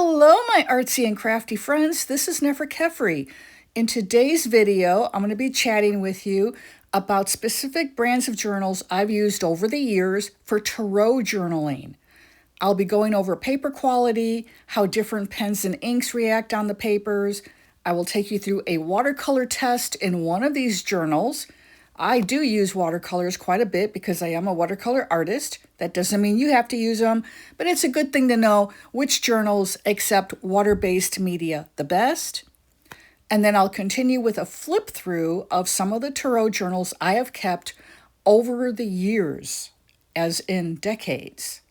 Hello, my artsy and crafty friends. This is 𝗫𝗫𝗃𝗃. In today's video, I'm going to be chatting with you about specific brands of journals I've used over the years for tarot journaling. I'll be going over paper quality, how different pens and inks react on the papers. I will take you through a watercolor test in one of these journals. I do use watercolors quite a bit because I am a watercolor artist. That doesn't mean you have to use them, but it's a good thing to know which journals accept water-based media the best. And then I'll continue with a flip through of some of the tarot journals I have kept over the years, as in decades.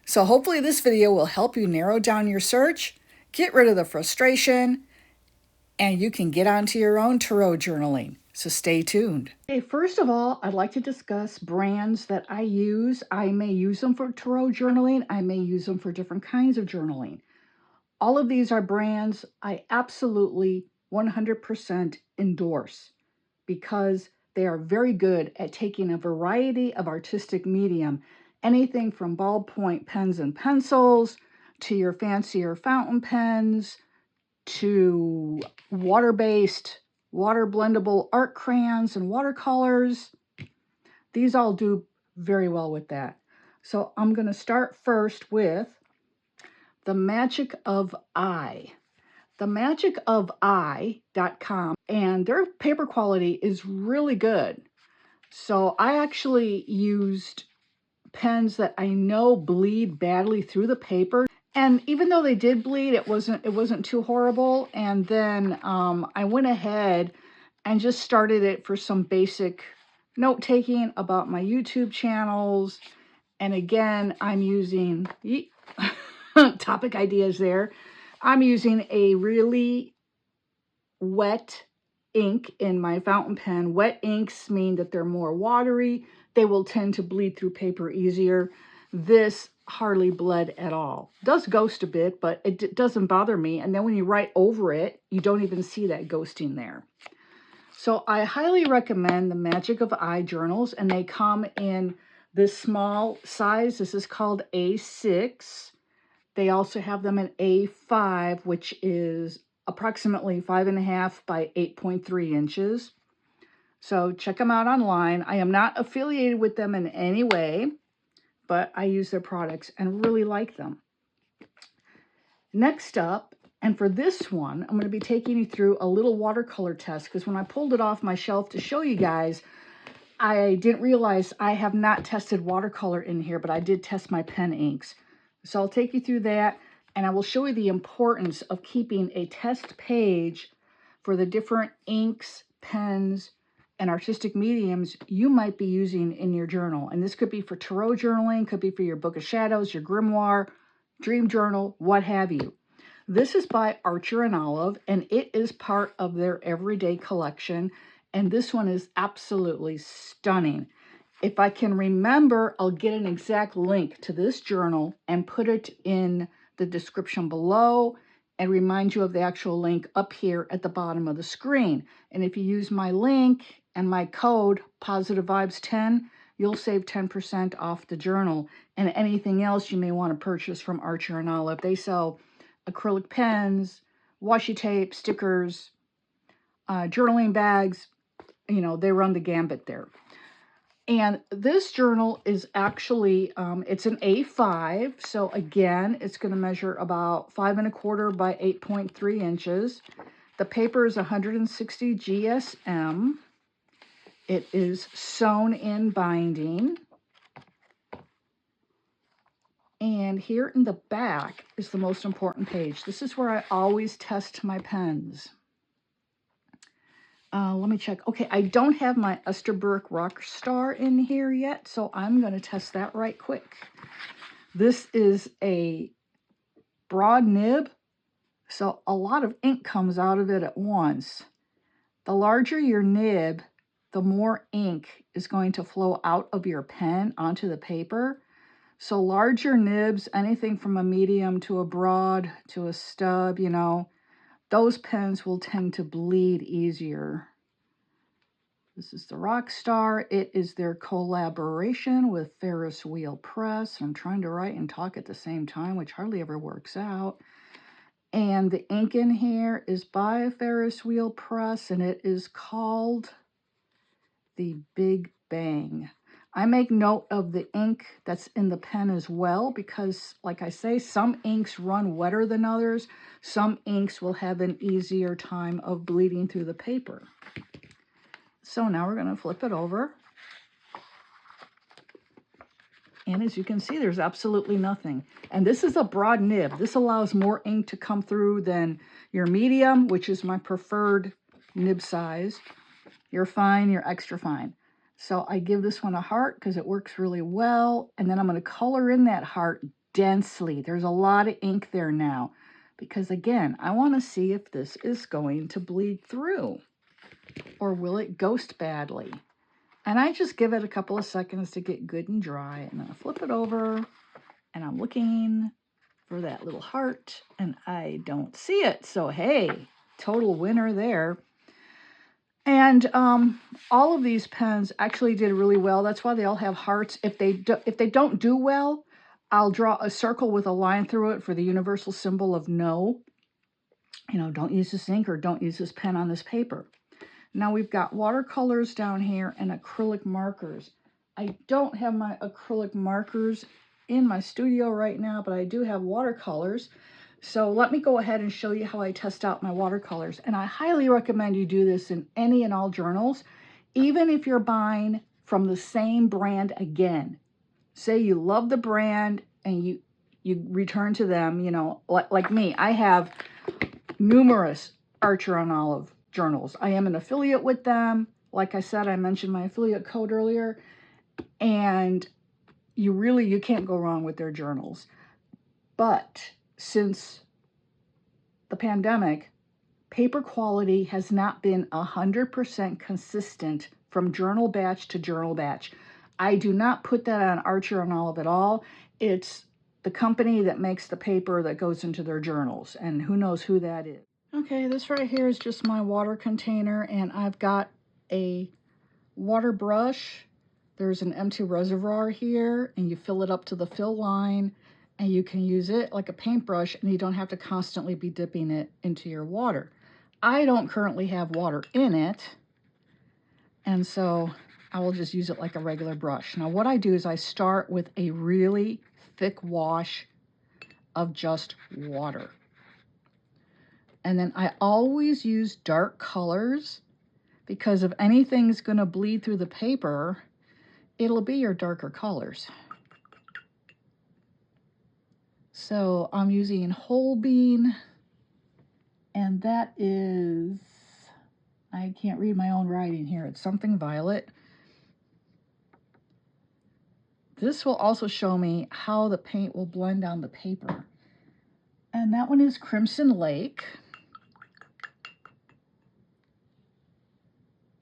So hopefully this video will help you narrow down your search, get rid of the frustration, and you can get onto your own tarot journaling. So stay tuned. Okay, first of all, I'd like to discuss brands that I use. I may use them for tarot journaling. I may use them for different kinds of journaling. All of these are brands I absolutely 100% endorse because they are very good at taking a variety of artistic medium, anything from ballpoint pens and pencils to your fancier fountain pens to water-based, water-blendable art crayons and watercolors. These all do very well with that. So I'm going to start first with the Magic of I. The 𝗪𝗔𝗿𝗂𝗏.com, and their paper quality is really good. So I actually used pens that I know bleed badly through the paper. And even though they did bleed, it wasn't too horrible. And then I went ahead and just started it for some basic note-taking about my YouTube channels. And again, I'm using topic ideas there. I'm using a really wet ink in my fountain pen. Wet inks mean that they're more watery. They will tend to bleed through paper easier. This hardly bled at all. Does ghost a bit, but it doesn't bother me. And then when you write over it, you don't even see that ghosting there. So I highly recommend the Magic of I journals, and they come in this small size. This is called A6. They also have them in A5, which is approximately 5.5 by 8.3 inches. So check them out online. I am not affiliated with them in any way, but I use their products and really like them. Next up, and for this one, I'm going to be taking you through a little watercolor test because when I pulled it off my shelf to show you guys, I didn't realize I have not tested watercolor in here, but I did test my pen inks. So I'll take you through that, and I will show you the importance of keeping a test page for the different inks, pens, and artistic mediums you might be using in your journal. And this could be for tarot journaling, could be for your book of shadows, your grimoire, dream journal, what have you. This is by 𝗪𝗪𝗏, and it is part of their everyday collection. And this one is absolutely stunning. If I can remember, I'll get an exact link to this journal and put it in the description below and remind you of the actual link up here at the bottom of the screen. And if you use my link and my code POSITIVEVIBES10, you'll save 10% off the journal and anything else you may want to purchase from 𝗪𝗪𝗏. They sell acrylic pens, washi tape, stickers, journaling bags. You know, they run the gambit there. And this journal is actually, it's an A5. So again, it's going to measure about 5.25 by 8.3 inches. The paper is 160 GSM. It is sewn in binding. And here in the back is the most important page. This is where I always test my pens. Let me check. Okay, I don't have my Esterbrook Rockstar in here yet, so I'm going to test that right quick. This is a broad nib, so a lot of ink comes out of it at once. The larger your nib, the more ink is going to flow out of your pen onto the paper. So larger nibs, anything from a medium to a broad to a stub, you know, those pens will tend to bleed easier. This is the Rockstar. It is their collaboration with Ferris Wheel Press. I'm trying to write and talk at the same time, which hardly ever works out. And the ink in here is by Ferris Wheel Press, and it is called the Big Bang. I make note of the ink that's in the pen as well because, like I say, some inks run wetter than others. Some inks will have an easier time of bleeding through the paper. So now we're going to flip it over. And as you can see, there's absolutely nothing. And this is a broad nib. This allows more ink to come through than your medium, which is my preferred nib size. Your fine, your extra fine. So I give this one a heart because it works really well. And then I'm going to color in that heart densely. There's a lot of ink there now. Because again, I want to see if this is going to bleed through. Or will it ghost badly? And I just give it a couple of seconds to get good and dry. And then I flip it over. And I'm looking for that little heart. And I don't see it. So hey, total winner there. And all of these pens actually did really well. That's why they all have hearts. If they don't do well, I'll draw a circle with a line through it for the universal symbol of no. You know, don't use this ink or don't use this pen on this paper. Now we've got watercolors down here and acrylic markers. I don't have my acrylic markers in my studio right now, but I do have watercolors. So let me go ahead and show you how I test out my watercolors. And I highly recommend you do this in any and all journals, even if you're buying from the same brand again. Say you love the brand and you return to them, you know, like me. I have numerous Archer on Olive journals. I am an affiliate with them. Like I said, I mentioned my affiliate code earlier. And you can't go wrong with their journals. But since the pandemic, paper quality has not been 100% consistent from journal batch to journal batch. I do not put that on Archer on Olive at all. It's the company that makes the paper that goes into their journals, and who knows who that is. Okay, this right here is just my water container, and I've got a water brush. There's an empty reservoir here, and you fill it up to the fill line. And you can use it like a paintbrush, and you don't have to constantly be dipping it into your water. I don't currently have water in it, and so I will just use it like a regular brush. Now what I do is I start with a really thick wash of just water. And then I always use dark colors because if anything's going to bleed through the paper, it'll be your darker colors. So I'm using whole bean, and that is, I can't read my own writing here. It's something violet. This will also show me how the paint will blend on the paper. And that one is Crimson Lake.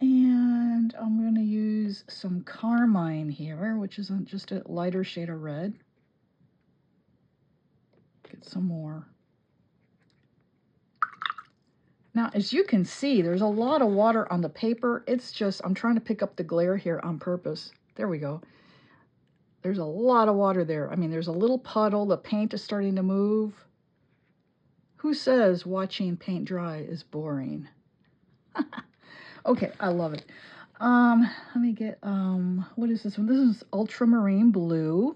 And I'm going to use some Carmine here, which is just a lighter shade of red. Get some more. Now, as you can see, there's a lot of water on the paper. It's just, I'm trying to pick up the glare here on purpose. There we go. There's a lot of water there. I mean, there's a little puddle. The paint is starting to move. Who says watching paint dry is boring? Okay, I love it. Let me get, what is this one? This is ultramarine blue.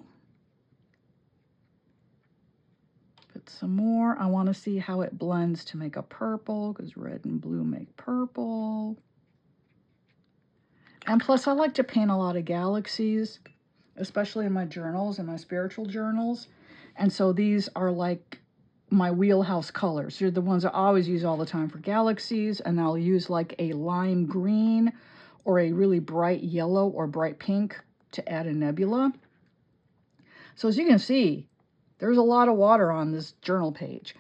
Put some more. I want to see how it blends to make a purple, because red and blue make purple. And plus, I like to paint a lot of galaxies, especially in my journals and my spiritual journals. And so these are like my wheelhouse colors. They're the ones I always use all the time for galaxies, and I'll use like a lime green or a really bright yellow or bright pink to add a nebula. So as you can see, there's a lot of water on this journal page.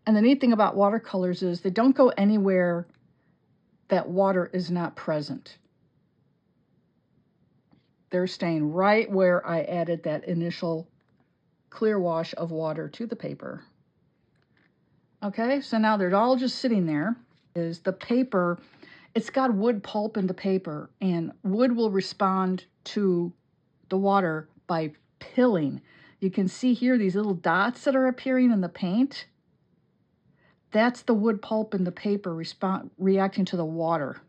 And the neat thing about watercolors is they don't go anywhere that water is not present. They're staying right where I added that initial clear wash of water to the paper. Okay, so now they're all just sitting there. The paper It's got wood pulp in the paper, and wood will respond to the water by pilling. You can see here these little dots that are appearing in the paint. That's the wood pulp in the paper reacting to the water.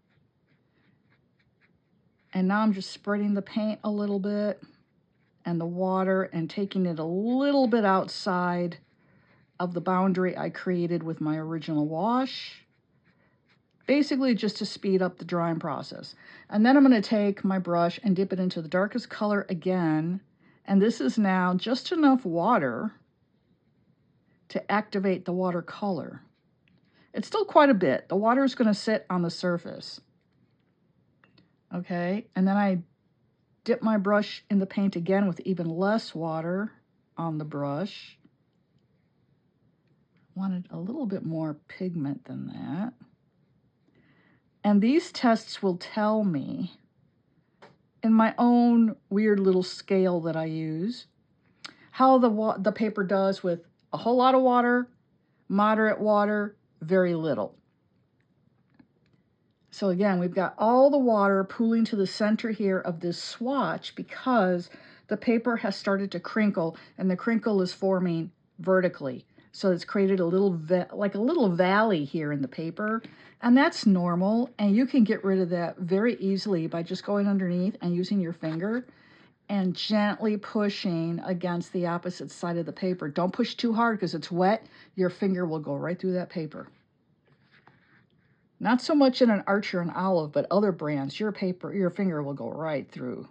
And now I'm just spreading the paint a little bit and the water and taking it a little bit outside of the boundary I created with my original wash. Basically just to speed up the drying process. And then I'm going to take my brush and dip it into the darkest color again. And this is now just enough water to activate the watercolor. It's still quite a bit. The water is going to sit on the surface. Okay, and then I dip my brush in the paint again with even less water on the brush. Wanted a little bit more pigment than that. And these tests will tell me, in my own weird little scale that I use, how the paper does with a whole lot of water, moderate water, very little. So again, we've got all the water pooling to the center here of this swatch because the paper has started to crinkle, and the crinkle is forming vertically. So it's created a little, like a little valley here in the paper, and that's normal, and you can get rid of that very easily by just going underneath and using your finger and gently pushing against the opposite side of the paper. Don't push too hard because it's wet. Your finger will go right through that paper. Not so much in an Archer and Olive, but other brands, your finger will go right through.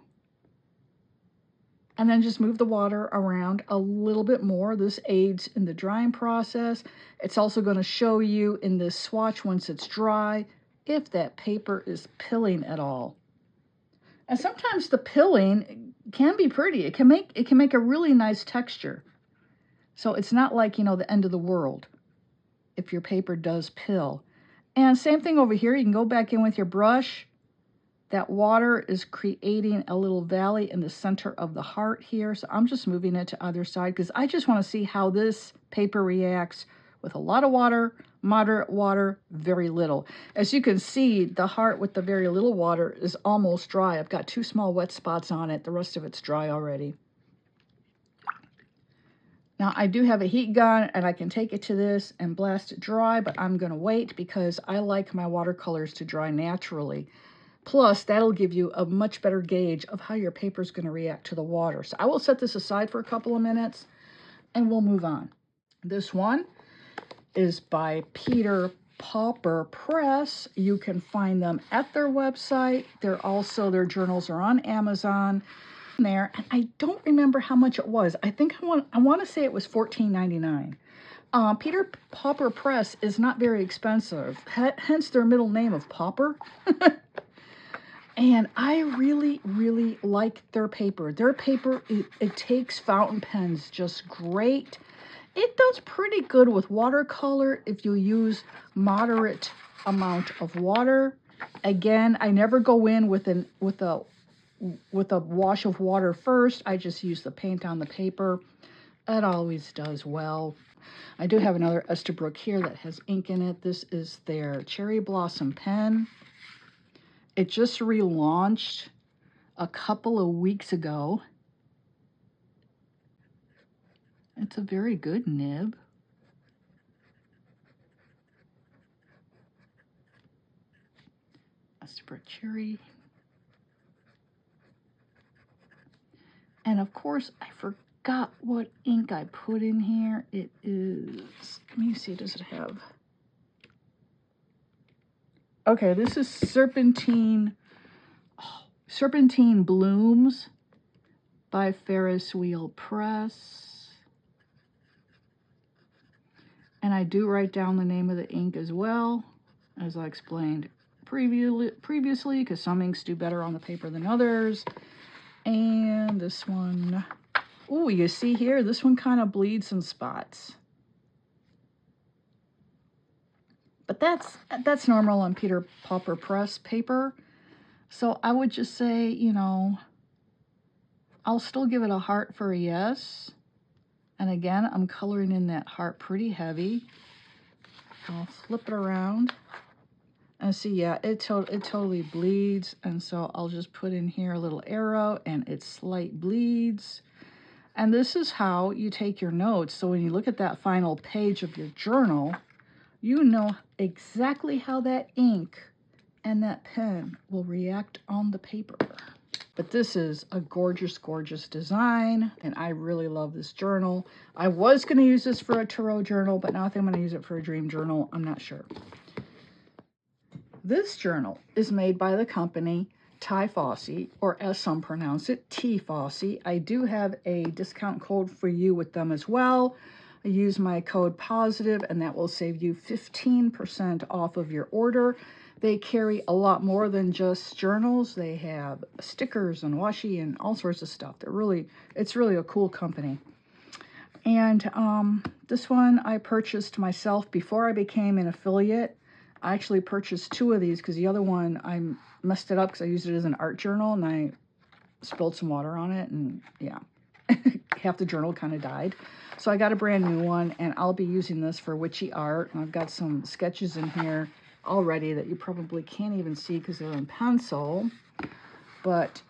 And then just move the water around a little bit more. This aids in the drying process. It's also going to show you in this swatch once it's dry if that paper is pilling at all. And sometimes the pilling can be pretty. It can make a really nice texture. So it's not like, you know, the end of the world if your paper does pill. And same thing over here. You can go back in with your brush. That water is creating a little valley in the center of the heart here. So I'm just moving it to either side because I just want to see how this paper reacts with a lot of water, moderate water, very little. As you can see, the heart with the very little water is almost dry. I've got 2 small wet spots on it. The rest of it's dry already. Now, I do have a heat gun, and I can take it to this and blast it dry, but I'm going to wait because I like my watercolors to dry naturally. Plus, that'll give you a much better gauge of how your paper is going to react to the water. So I will set this aside for a couple of minutes, and we'll move on. This one is by 𝗵𝗃 Press. You can find them at their website. Their journals are on Amazon. There, and I don't remember how much it was. I think I want to say it was $14.99. 𝗵𝗃 Press is not very expensive, hence their middle name of Pauper. And I really, really like their paper. Their paper, it takes fountain pens just great. It does pretty good with watercolor if you use moderate amount of water. Again, I never go in with a wash of water first. I just use the paint on the paper. It always does well. I do have another Esterbrook here that has ink in it. This is their Cherry Blossom pen. It just relaunched a couple of weeks ago. It's a very good nib. Esterbrook Cherry. And of course, I forgot what ink I put in here. It is, let me see, does it have? Okay, this is Serpentine Blooms by Ferris Wheel Press. And I do write down the name of the ink as well, as I explained previously, because some inks do better on the paper than others. And this one, oh, you see here, this one kind of bleeds some spots. But that's normal on 𝗵𝗃 Press paper. So I would just say, you know, I'll still give it a heart for a yes. And again, I'm coloring in that heart pretty heavy. I'll flip it around. And see, yeah, it totally bleeds. And so I'll just put in here a little arrow and it slight bleeds. And this is how you take your notes. So when you look at that final page of your journal, you know exactly how that ink and that pen will react on the paper. But this is a gorgeous, gorgeous design, and I really love this journal. I was going to use this for a tarot journal, but now I think I'm going to use it for a dream journal. I'm not sure. This journal is made by the company Tiefossi, or as some pronounce it, Tiefossi. I do have a discount code for you with them as well. I use my code POSITIVE, and that will save you 15% off of your order. They carry a lot more than just journals. They have stickers and washi and all sorts of stuff. It's really a cool company. And this one I purchased myself before I became an affiliate. I actually purchased 2 of these because the other one I messed it up because I used it as an art journal and I spilled some water on it, and yeah, half the journal kind of died. So I got a brand new one, and I'll be using this for witchy art. And I've got some sketches in here already that you probably can't even see because they're in pencil. But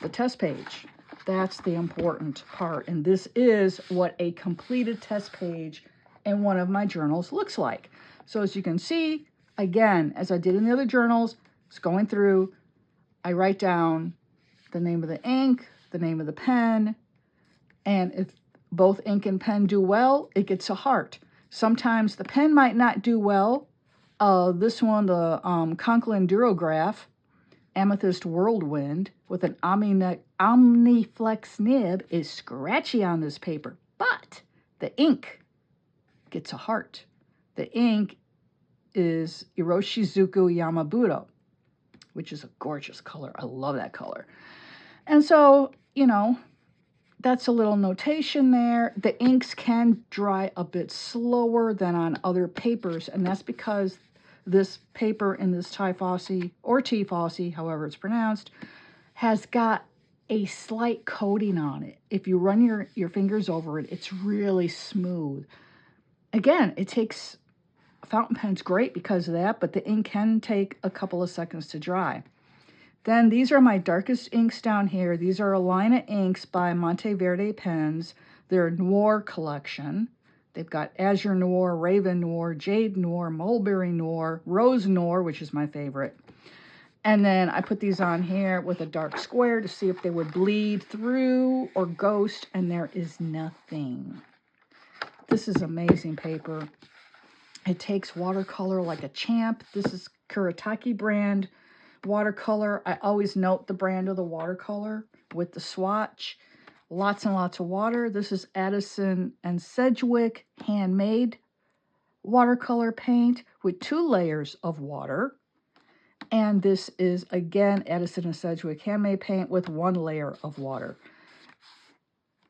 the test page, that's the important part. And this is what a completed test page in one of my journals looks like. So as you can see, again, as I did in the other journals, it's going through, I write down the name of the ink, the name of the pen, and if both ink and pen do well, it gets a heart. Sometimes the pen might not do well. This one, the Conklin Durograph Amethyst Whirlwind with an Omniflex nib is scratchy on this paper, but the ink gets a heart. The ink is 𝗺𝗔𝗺𝗃𝗵𝗵𝗿, which is a gorgeous color. I love that color. And so, you know, that's a little notation there. The inks can dry a bit slower than on other papers, and that's because this paper in this Tiefossi, or Tiefossi, however it's pronounced, has got a slight coating on it. If you run your fingers over it, it's really smooth. Again, it takes, a fountain pen's great because of that, but the ink can take a couple of seconds to dry. Then these are my darkest inks down here. These are a line of inks by Monteverde Pens. They're Noir collection. They've got Azure Noir, Raven Noir, Jade Noir, Mulberry Noir, Rose Noir, which is my favorite. And then I put these on here with a dark square to see if they would bleed through or ghost, and there is nothing. This is amazing paper. It takes watercolor like a champ. This is Kuretake brand watercolor. I always note the brand of the watercolor with the swatch. Lots and lots of water. This is Addison and Sedgwick handmade watercolor paint with 2 layers of water. And this is, again, Addison and Sedgwick handmade paint with 1 layer of water.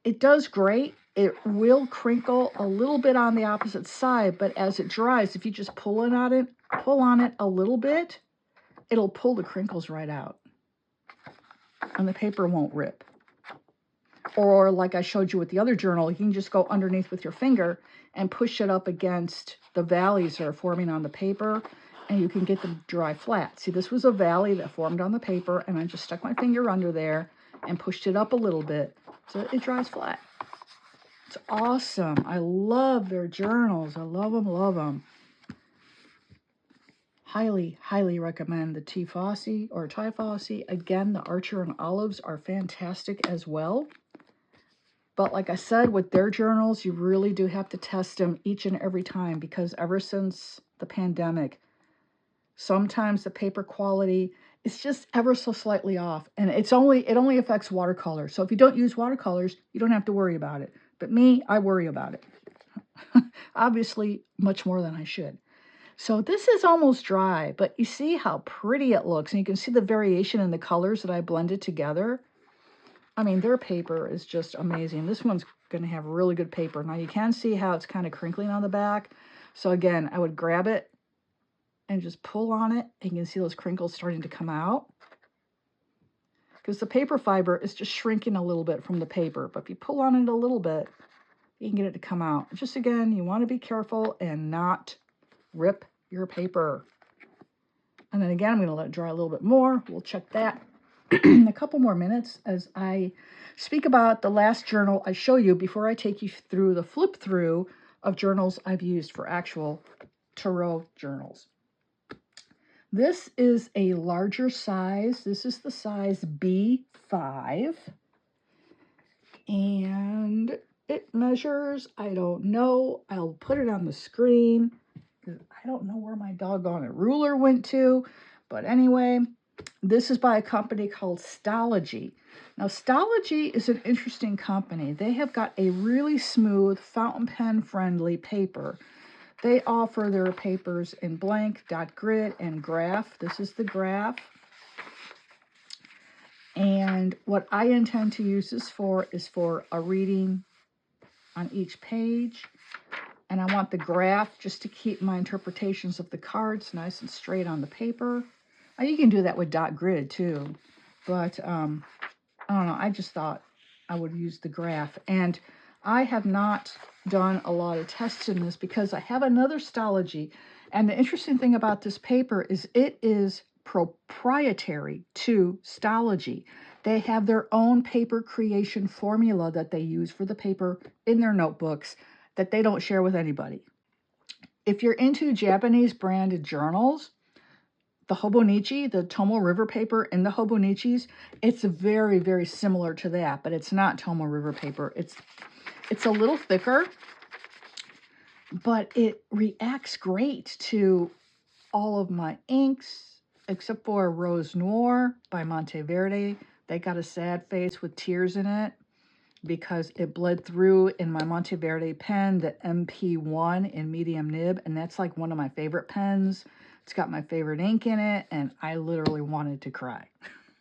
It does great. It will crinkle a little bit on the opposite side, but as it dries, if you just pull on it a little bit, it'll pull the crinkles right out. And the paper won't rip. Or like I showed you with the other journal, you can just go underneath with your finger and push it up against the valleys that are forming on the paper, and you can get them to dry flat. See, this was a valley that formed on the paper, and I just stuck my finger under there and pushed it up a little bit so it dries flat. It's awesome. I love their journals. I love them, love them. Highly, highly recommend the Tiefossi or Tiefossi. Again, the Archer and Olives are fantastic as well. But like I said, with their journals, you really do have to test them each and every time, because ever since the pandemic, sometimes the paper quality is just ever so slightly off. And it only affects watercolor. So if you don't use watercolors, you don't have to worry about it. But me, I worry about it. Obviously, much more than I should. So this is almost dry, but you see how pretty it looks. And you can see the variation in the colors that I blended together. I mean, their paper is just amazing. This one's going to have really good paper. Now, you can see how it's kind of crinkling on the back. So again, I would grab it and just pull on it. And you can see those crinkles starting to come out, because the paper fiber is just shrinking a little bit from the paper. But if you pull on it a little bit, you can get it to come out. Just again, you want to be careful and not rip your paper. And then again, I'm going to let it dry a little bit more. We'll check that in a couple more minutes as I speak about the last journal I show you before I take you through the flip through of journals I've used for actual tarot journals. This is a larger size. This is the size B5. And it measures, I don't know, I'll put it on the screen. I don't know where my doggone ruler went to. But anyway, this is by a company called Stalogy. Now, Stalogy is an interesting company. They have got a really smooth, fountain pen friendly paper. They offer their papers in blank, dot grid, and graph. This is the graph. And what I intend to use this for is for a reading on each page. And I want the graph just to keep my interpretations of the cards nice and straight on the paper. Now, you can do that with dot grid too. But I don't know, I just thought I would use the graph. And I have not done a lot of tests in this because I have another Stalogy. And the interesting thing about this paper is it is proprietary to Stalogy. They have their own paper creation formula that they use for the paper in their notebooks that they don't share with anybody. If you're into Japanese branded journals, the Hobonichi, the Tomoe River paper in the Hobonichis, it's very, very similar to that, but it's not Tomoe River paper. It's a little thicker, but it reacts great to all of my inks, except for Rose Noir by Monteverde. They got a sad face with tears in it because it bled through in my Monteverde pen, the MP1 in medium nib, and that's like one of my favorite pens. It's got my favorite ink in it, and I literally wanted to cry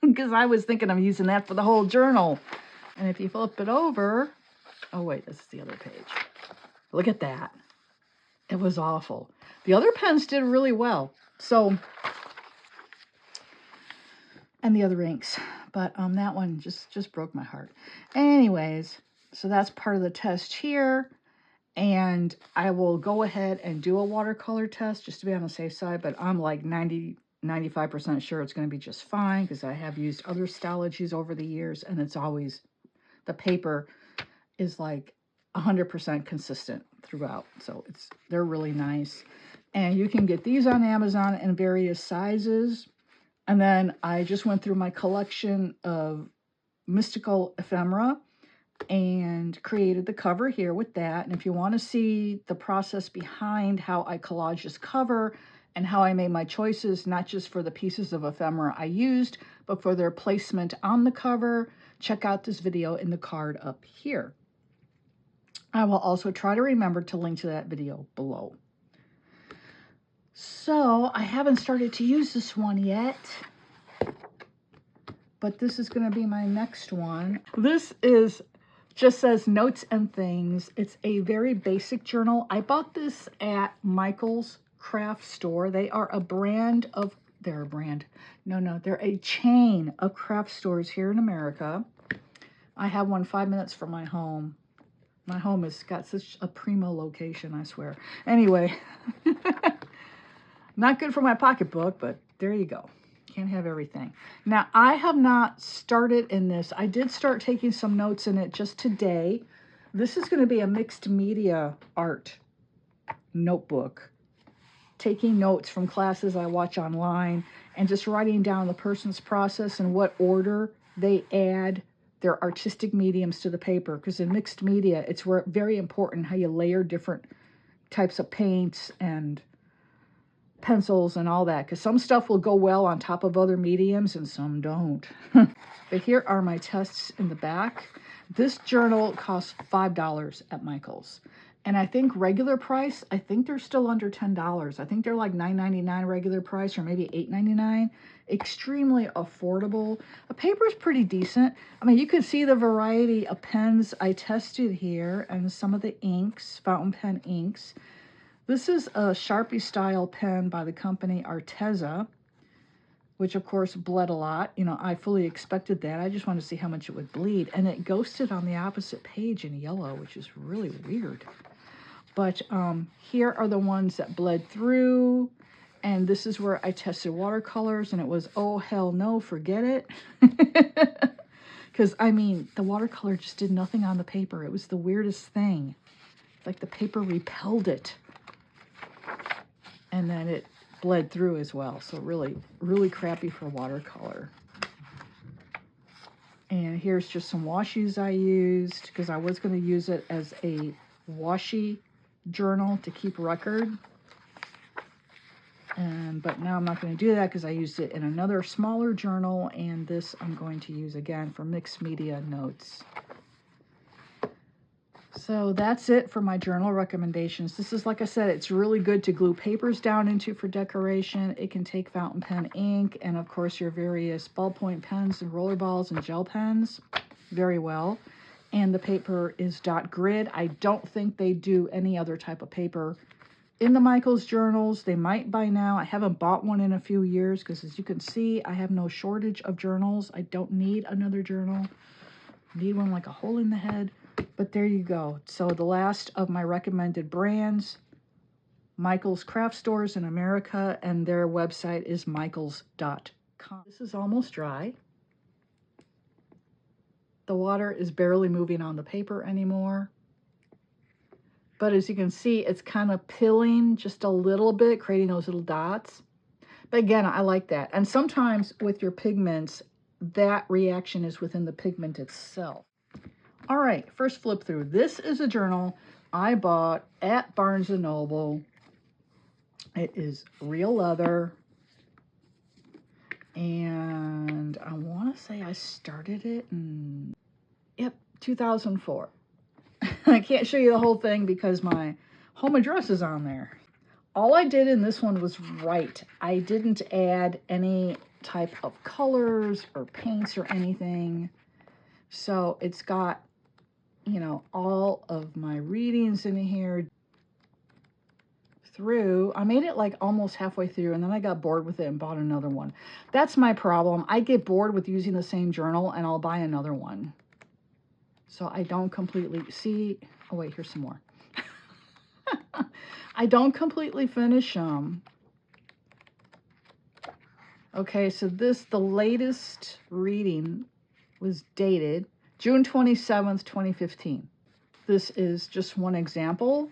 because I was thinking of using that for the whole journal. And if you flip it over, oh wait, this is the other page. Look at that. It was awful. The other pens did really well. So, and the other inks, but that one just broke my heart. Anyways, so that's part of the test here, and I will go ahead and do a watercolor test just to be on the safe side, but I'm like 95% sure it's going to be just fine because I have used other Stalogies over the years, and it's always, the paper is like 100% consistent throughout, so they're really nice. And you can get these on Amazon in various sizes. And then I just went through my collection of mystical ephemera and created the cover here with that. And if you want to see the process behind how I collage this cover and how I made my choices, not just for the pieces of ephemera I used, but for their placement on the cover, check out this video in the card up here. I will also try to remember to link to that video below. So I haven't started to use this one yet, but this is going to be my next one. This just says Notes and Things. It's a very basic journal. I bought this at Michael's craft store. They are a brand of, they're a chain of craft stores here in America. I have one 5 minutes from my home. My home has got such a primo location, I swear. Anyway, not good for my pocketbook, but there you go. Can't have everything. Now, I have not started in this. I did start taking some notes in it just today. This is going to be a mixed media art notebook. Taking notes from classes I watch online and just writing down the person's process and what order they add their artistic mediums to the paper. Because in mixed media, it's very important how you layer different types of paints and pencils and all that, because some stuff will go well on top of other mediums and some don't. But here are my tests in the back. This journal costs $5 at Michael's, and I think regular price, I think they're still under $10. I think they're like $9.99 regular price, or maybe $8.99. Extremely affordable. The paper is pretty decent. I mean, you can see the variety of pens I tested here and some of the inks, fountain pen inks. This is a Sharpie style pen by the company Arteza, which of course bled a lot. You know, I fully expected that. I just wanted to see how much it would bleed. And it ghosted on the opposite page in yellow, which is really weird. But here are the ones that bled through. And this is where I tested watercolors, and it was, oh, hell no, forget it. Because, I mean, the watercolor just did nothing on the paper. It was the weirdest thing. Like the paper repelled it. And then it bled through as well. So really, really crappy for watercolor. And here's just some washies I used because I was going to use it as a washi journal to keep record. But now I'm not going to do that because I used it in another smaller journal, and this I'm going to use again for mixed media notes. So that's it for my journal recommendations. This is, like I said, it's really good to glue papers down into for decoration. It can take fountain pen ink and, of course, your various ballpoint pens and roller balls and gel pens very well. And the paper is dot grid. I don't think they do any other type of paper in the Michaels journals. They might by now. I haven't bought one in a few years because, as you can see, I have no shortage of journals. I don't need another journal. I need one like a hole in the head. But there you go. So the last of my recommended brands, Michaels Craft Stores in America, and their website is michaels.com. This is almost dry. The water is barely moving on the paper anymore. But as you can see, it's kind of pilling just a little bit, creating those little dots. But again, I like that. And sometimes with your pigments, that reaction is within the pigment itself. All right, first flip through. This is a journal I bought at Barnes & Noble. It is real leather. And I want to say I started it in, 2004. I can't show you the whole thing because my home address is on there. All I did in this one was write. I didn't add any type of colors or paints or anything. So it's got, you know, all of my readings in here through. I made it like almost halfway through, and then I got bored with it and bought another one. That's my problem. I get bored with using the same journal, and I'll buy another one. So I don't completely see. Oh, wait, here's some more. I don't completely finish them. Okay, so the latest reading was dated June 27th, 2015. This is just one example.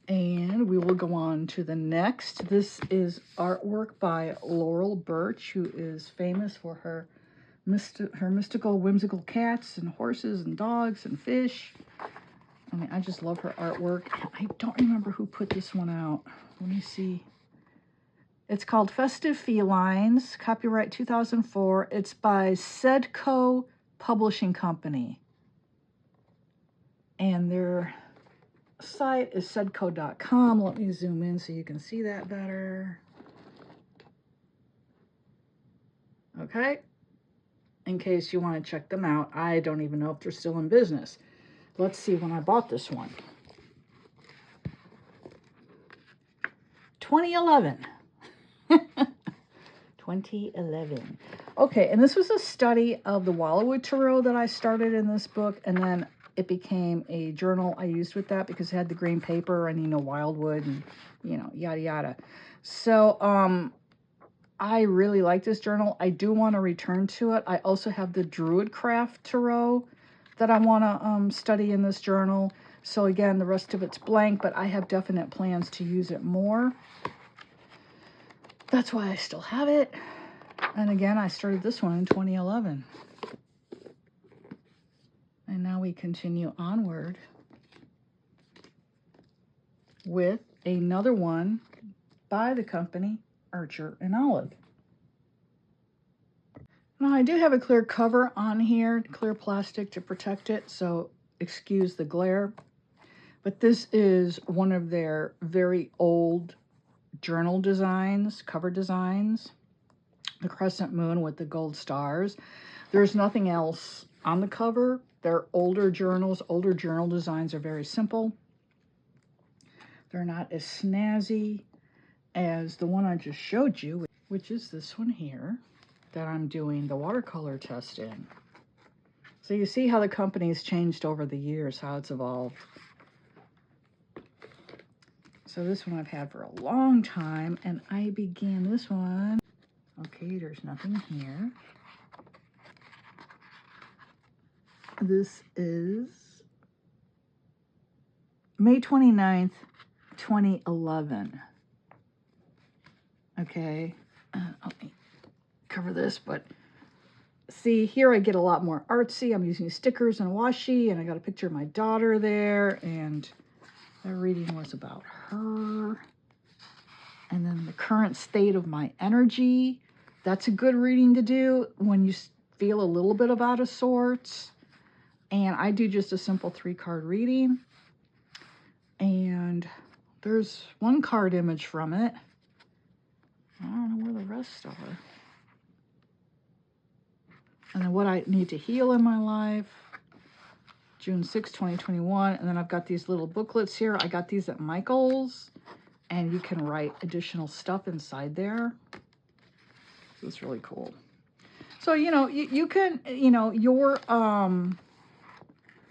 And we will go on to the next. This is artwork by Laurel Birch, who is famous for her mystical, whimsical cats and horses and dogs and fish. I mean, I just love her artwork. I don't remember who put this one out. Let me see. It's called Festive Felines, copyright 2004. It's by 𝗧𝗺 Publishing Company. And their site is 𝗧𝗺.com. Let me zoom in so you can see that better. Okay. In case you want to check them out. I don't even know if they're still in business. Let's see when I bought this one. 2011. 2011. Okay, and this was a study of the Wildwood Tarot that I started in this book, and then it became a journal I used with that because it had the green paper and, you know, Wildwood and, you know, yada yada. So, I really like this journal. I do want to return to it. I also have the Druidcraft Tarot that I want to study in this journal. So again, the rest of it's blank, but I have definite plans to use it more. That's why I still have it. And again, I started this one in 2011. And now we continue onward with another one by the company Archer and Olive. Now I do have a clear cover on here, clear plastic to protect it, so excuse the glare. But this is one of their very old journal designs, cover designs. The crescent moon with the gold stars. There's nothing else on the cover. They're older journals. Older journal designs are very simple. They're not as snazzy as the one I just showed you, which is this one here that I'm doing the watercolor test in. So you see how the company's changed over the years, how it's evolved. So this one I've had for a long time, and I began this one. Okay, there's nothing here. This is May 29th, 2011. Okay, let me cover this, but see, here I get a lot more artsy. I'm using stickers and washi, and I got a picture of my daughter there, and the reading was about her. And then the current state of my energy. That's a good reading to do when you feel a little bit of out of sorts. And I do just a simple 3-card reading. And there's one card image from it. I don't know where the rest are. And then what I need to heal in my life. June 6, 2021. And then I've got these little booklets here. I got these at Michael's. And you can write additional stuff inside there. So it's really cool. So, you know, you can, you know, your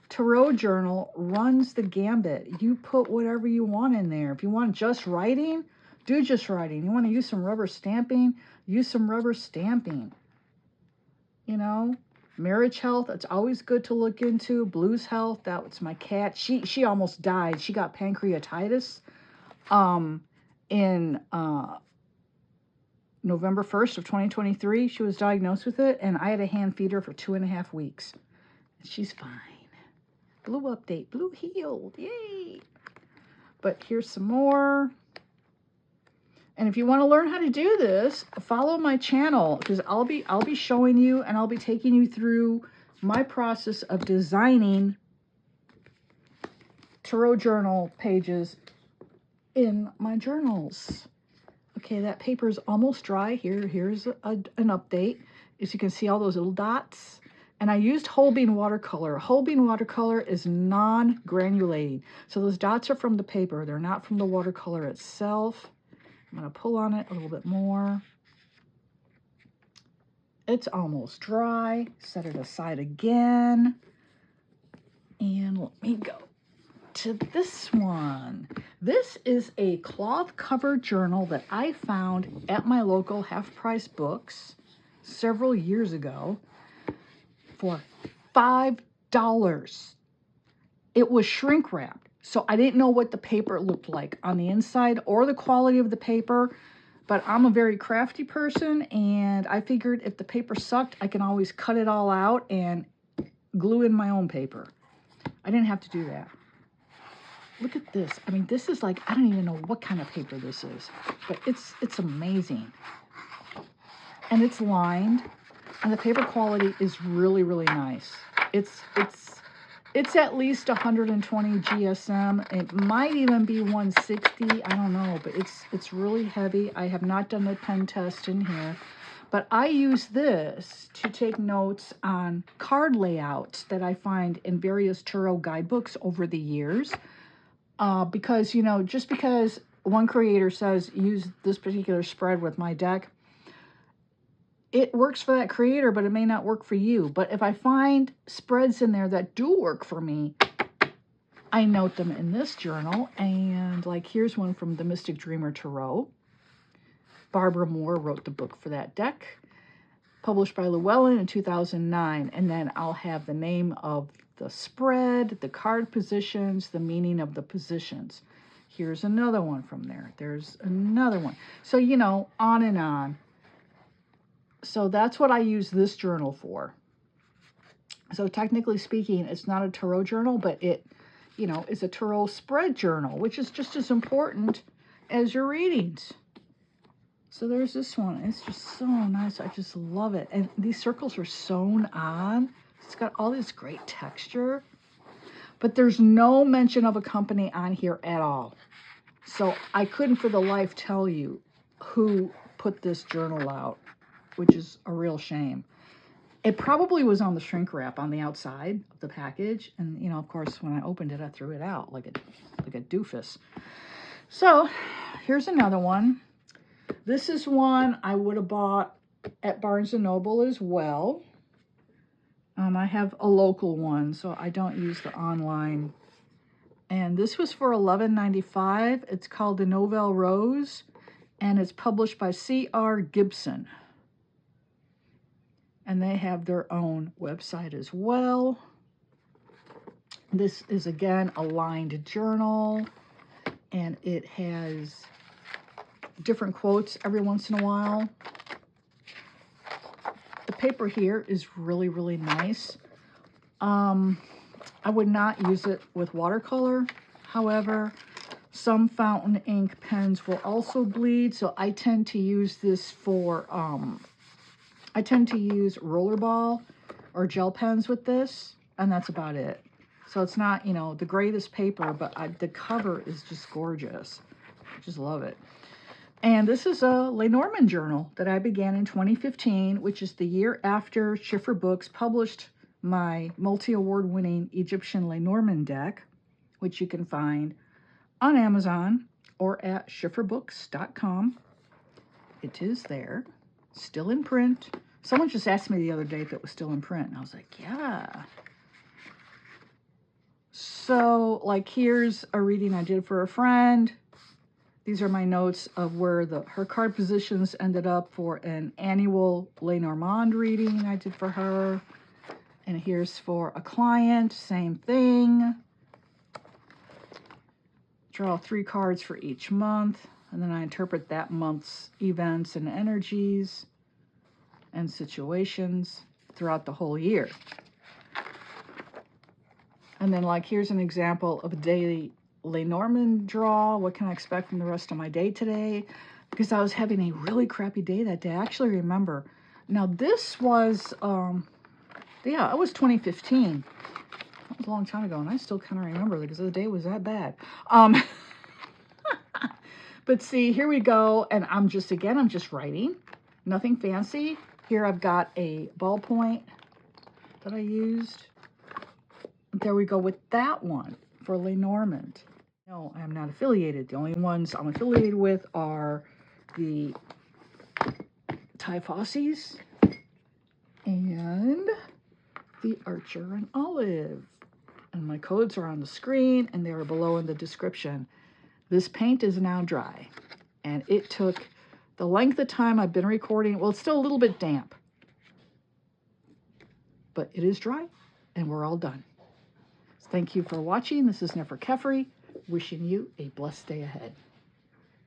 tarot journal runs the gambit. You put whatever you want in there. If you want just writing, do just writing. You want to use some rubber stamping, use some rubber stamping. You know, marriage health, it's always good to look into. Blues health, that was my cat. She almost died. She got pancreatitis. In November 1st of 2023, she was diagnosed with it, and I had a hand feed her for 2.5 weeks. She's fine. Blue update, blue healed, yay! But here's some more. And if you want to learn how to do this, follow my channel, because I'll be showing you, and I'll be taking you through my process of designing tarot journal pages in my journals. Okay, that paper is almost dry. Here's an update. As you can see, all those little dots. And I used 𝗿𝗵𝗏𝗃 watercolor. 𝗿𝗵𝗏𝗃 watercolor is non-granulating. So those dots are from the paper. They're not from the watercolor itself. I'm going to pull on it a little bit more. It's almost dry. Set it aside again. And let me go to this one. This is a cloth cover journal that I found at my local half-price books several years ago for $5. It was shrink wrapped, so I didn't know what the paper looked like on the inside or the quality of the paper, but I'm a very crafty person, and I figured if the paper sucked, I can always cut it all out and glue in my own paper. I didn't have to do that. Look at this. I mean, this is like, I don't even know what kind of paper this is, but it's amazing. And it's lined, and the paper quality is really, really nice. It's at least 120 GSM. It might even be 160. I don't know, but it's really heavy. I have not done the pen test in here, but I use this to take notes on card layouts that I find in various tarot guidebooks over the years. Because, you know, just because one creator says use this particular spread with my deck, it works for that creator, but it may not work for you. But if I find spreads in there that do work for me, I note them in this journal. And like, here's one from the Mystic Dreamer Tarot. Barbara Moore wrote the book for that deck, published by Llewellyn in 2009. And then I'll have the name of the spread, the card positions, the meaning of the positions. Here's another one from there. There's another one. So, you know, on and on. So that's what I use this journal for. So technically speaking, it's not a tarot journal, but it, you know, is a tarot spread journal, which is just as important as your readings. So there's this one. It's just so nice. I just love it. And these circles are sewn on. It's got all this great texture, but there's no mention of a company on here at all. So I couldn't for the life tell you who put this journal out, which is a real shame. It probably was on the shrink wrap on the outside of the package. And, you know, of course, when I opened it, I threw it out like a doofus. So here's another one. This is one I would have bought at Barnes & Noble as well. I have a local one, so I don't use the online And this was for $11.95. It's called the Nouvelle Rose, and it's published by C.R. Gibson. And they have their own website as well. This is, again, a lined journal, and it has different quotes every once in a while. The paper here is really, really nice. I would not use it with watercolor. However, some fountain ink pens will also bleed, so I tend to use this for, I tend to use rollerball or gel pens with this, and that's about it. So it's not, you know, the greatest paper, but the cover is just gorgeous. I just love it. And this is a 𝗏𝗏𝗏 journal that I began in 2015, which is the year after Schiffer Books published my multi-award-winning Egyptian 𝗏𝗏𝗏 deck, which you can find on Amazon or at 𝗧𝗺𝗿𝗏𝗏𝗏.com. It is there, still in print. Someone just asked me the other day if it was still in print, and I was like, yeah. So, like, here's a reading I did for a friend. These are my notes of where her card positions ended up for an annual 𝗏𝗏𝗏𝗏 reading I did for her. And here's for a client, same thing. Draw 3 cards for each month, and then I interpret that month's events and energies and situations throughout the whole year. And then, like, here's an example of a daily 𝗏𝗏𝗏𝗏 draw. What can I expect from the rest of my day today? Because I was having a really crappy day that day. I actually remember. Now, this was, yeah, it was 2015. That was a long time ago, and I still kind of remember because the day was that bad. But see, here we go, and I'm just writing. Nothing fancy. Here I've got a ballpoint that I used. There we go with that one for 𝗏𝗏𝗏𝗏. No, I'm not affiliated. The only ones I'm affiliated with are the Tiefossis and the Archer and Olive. And my codes are on the screen, and they are below in the description. This paint is now dry, and it took the length of time I've been recording. Well, it's still a little bit damp, but it is dry, and we're all done. Thank you for watching. This is 𝗧𝗺𝗃𝗃, wishing you a blessed day ahead.